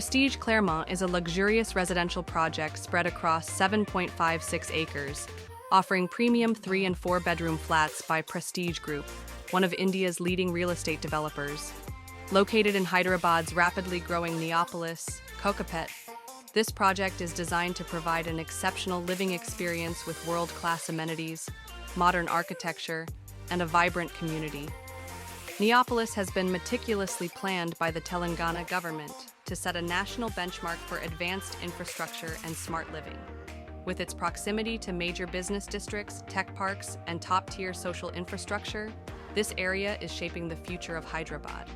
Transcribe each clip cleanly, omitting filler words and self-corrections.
Prestige Claremont is a luxurious residential project spread across 7.56 acres, offering premium 3- and 4-bedroom flats by Prestige Group, one of India's leading real estate developers. Located in Hyderabad's rapidly growing Neopolis, Kokapet, this project is designed to provide an exceptional living experience with world-class amenities, modern architecture, and a vibrant community. Neopolis has been meticulously planned by the Telangana government to set a national benchmark for advanced infrastructure and smart living. With its proximity to major business districts, tech parks, and top-tier social infrastructure, this area is shaping the future of Hyderabad.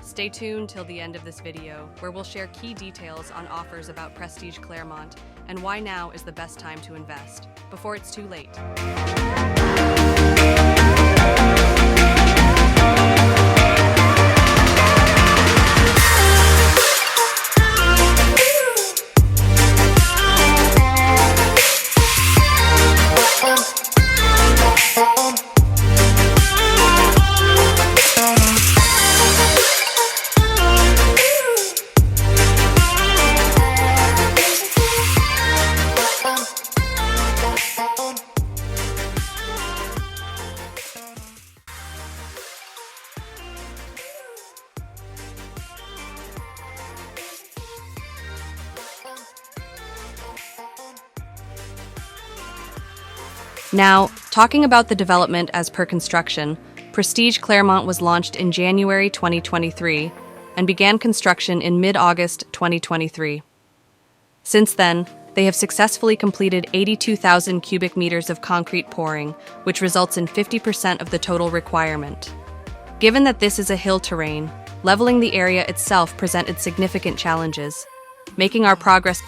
Stay tuned till the end of this video, where we'll share key details on offers about Prestige Claremont and why now is the best time to invest, before it's too late. Now, talking about the development as per construction, Prestige Claremont was launched in January 2023 and began construction in mid-August 2023. Since then, they have successfully completed 82,000 cubic meters of concrete pouring, which results in 50% of the total requirement. Given that this is a hill terrain, leveling the area itself presented significant challenges, making our progress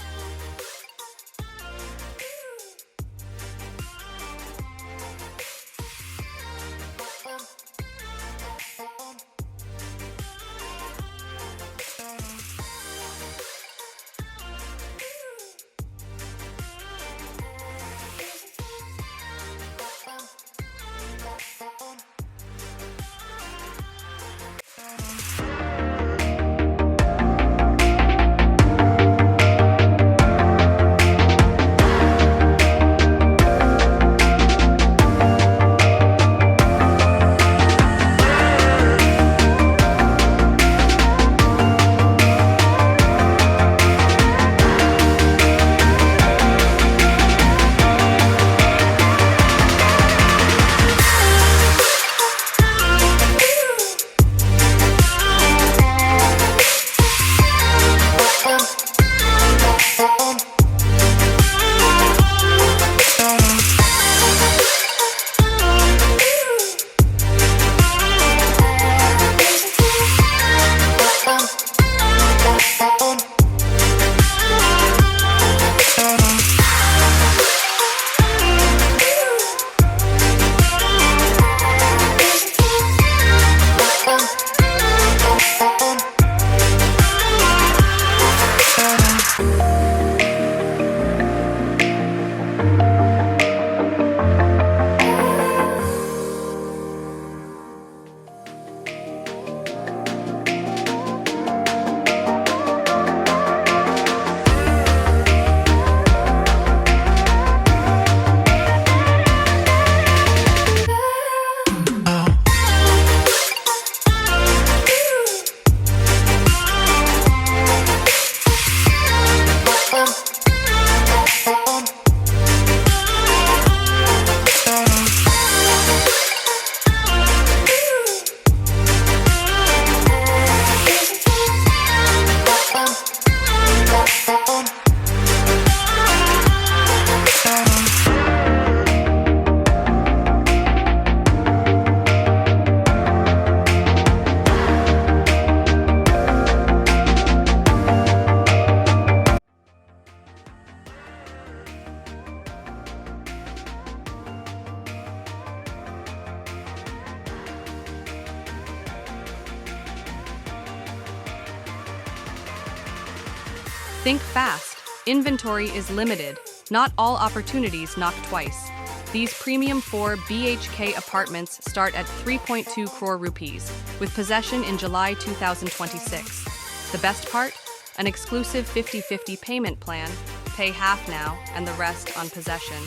Think fast. Inventory is limited. Not all opportunities knock twice. These premium 4 BHK apartments start at 3.2 crore rupees, with possession in July 2026. The best part? An exclusive 50-50 payment plan, pay half now and the rest on possession.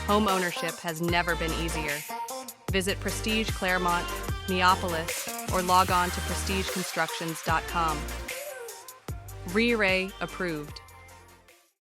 Home ownership has never been easier. Visit Prestige Claremont, Neapolis, or log on to prestigeconstructions.com. Re-Ray approved.